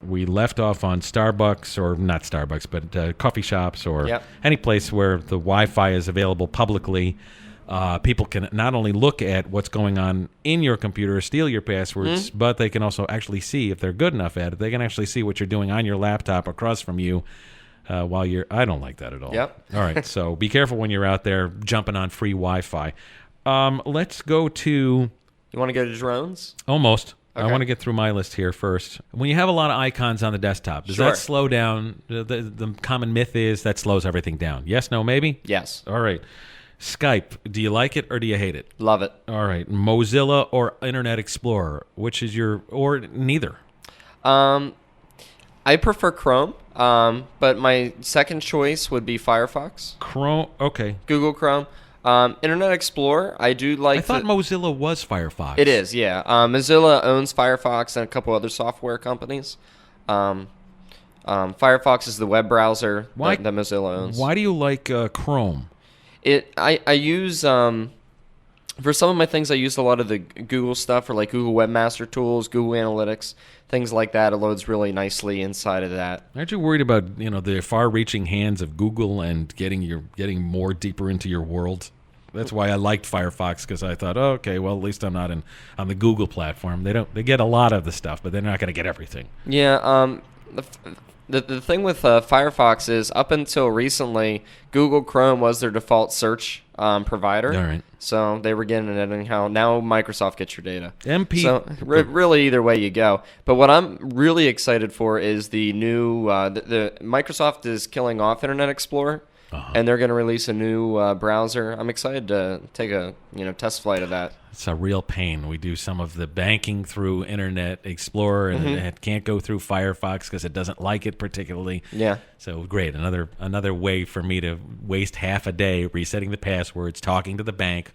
we left off on Starbucks, or not Starbucks, but coffee shops or Yep. any place where the Wi-Fi is available publicly. People can not only look at what's going on in your computer, steal your passwords, but they can also actually see, if they're good enough at it, they can actually see what you're doing on your laptop across from you while you're... I don't like that at all. Yep. All right, so be careful when you're out there jumping on free Wi-Fi. Let's go to... You want to go to drones? Almost. Okay. I want to get through my list here first. When you have a lot of icons on the desktop, does Sure. that slow down? The common myth is that slows everything down. Yes, no, maybe? Yes. All right. Skype, do you like it or do you hate it? Love it. All right. Mozilla or Internet Explorer, which is your... or neither? I prefer Chrome, but my second choice would be Firefox. Chrome, okay. Google Chrome. Internet Explorer, I do like... I thought Mozilla was Firefox. It is, yeah. Mozilla owns Firefox and a couple other software companies. Firefox is the web browser that Mozilla owns. Why do you like Chrome? I use... for some of my things, I use a lot of the Google stuff, or like Google Webmaster Tools, Google Analytics, things like that. It loads really nicely inside of that. Aren't you worried about the far-reaching hands of Google and getting more deeper into your world? That's why I liked Firefox, because I thought, oh, okay, well, at least I'm not on the Google platform. They get a lot of the stuff, but they're not going to get everything. Yeah. The thing with Firefox is, up until recently, Google Chrome was their default search provider. All right. So they were getting it anyhow. Now Microsoft gets your data. So really, either way you go. But what I'm really excited for is the new... the Microsoft is killing off Internet Explorer, and they're going to release a new browser. I'm excited to take a test flight of that. It's a real pain. We do some of the banking through Internet Explorer, and it can't go through Firefox because it doesn't like it particularly. Yeah. So great, another way for me to waste half a day resetting the passwords, talking to the bank.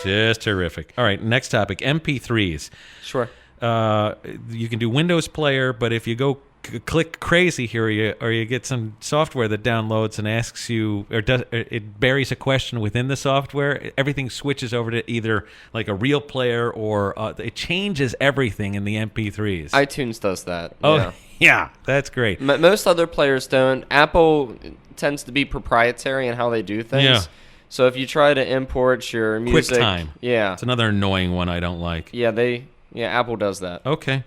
Just terrific. All right, next topic: MP3s. Sure. You can do Windows Player, but if you go click crazy here, or you get some software that downloads and asks you, or it buries a question within the software, everything switches over to either like a real player, or it changes everything in the MP3s. iTunes does that. Oh, yeah, that's great. Most other players don't. Apple tends to be proprietary in how they do things. Yeah. So if you try to import your music... QuickTime. Yeah. It's another annoying one I don't like. Yeah, Apple does that. Okay.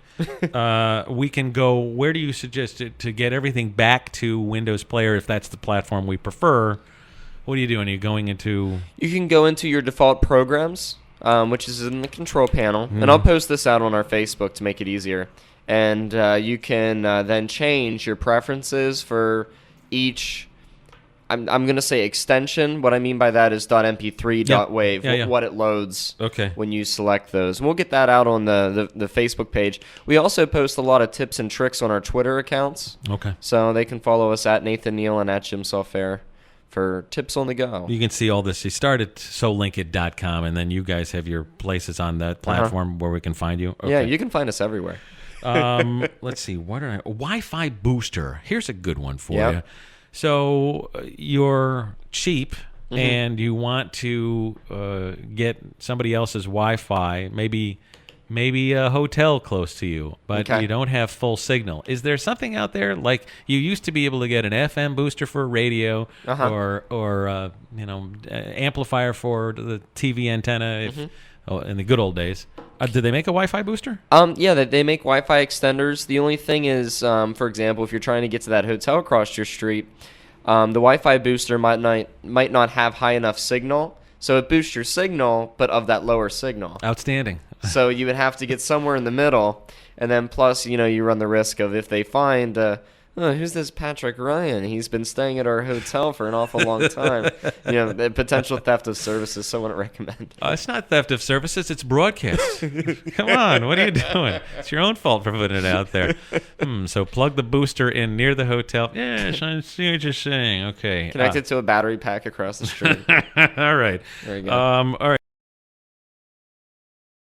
We can go, where do you suggest to get everything back to Windows Player if that's the platform we prefer? What are you doing? Are you going into... You can go into your default programs, which is in the control panel. And I'll post this out on our Facebook to make it easier. And you can then change your preferences for each... I'm going to say extension. What I mean by that is .mp3, .wave, what it loads when you select those. And we'll get that out on the Facebook page. We also post a lot of tips and tricks on our Twitter accounts. Okay. So they can follow us at Nathan Neal and at Jim Softfair for tips on the go. You can see all this. You start at solinkit.com, and then you guys have your places on that platform where we can find you. Okay. Yeah, you can find us everywhere. Let's see. Wi-Fi booster. Here's a good one for you. So you're cheap and you want to get somebody else's Wi-Fi, maybe a hotel close to you, but you don't have full signal. Is there something out there, like you used to be able to get an FM booster for a radio or amplifier for the TV antenna in the good old days? Did they make a Wi-Fi booster? Yeah, they make Wi-Fi extenders. The only thing is, for example, if you're trying to get to that hotel across your street, the Wi-Fi booster might not have high enough signal, so it boosts your signal, but of that lower signal. Outstanding. So you would have to get somewhere in the middle, and then plus, you run the risk of, if they find... who's this Patrick Ryan? He's been staying at our hotel for an awful long time. The potential theft of services, so I wouldn't recommend. It's not theft of services, it's broadcast. Come on, what are you doing? It's your own fault for putting it out there. So plug the booster in near the hotel. Yes, I see what you're saying. Okay. Connected to a battery pack across the street. All right. There you go. All right.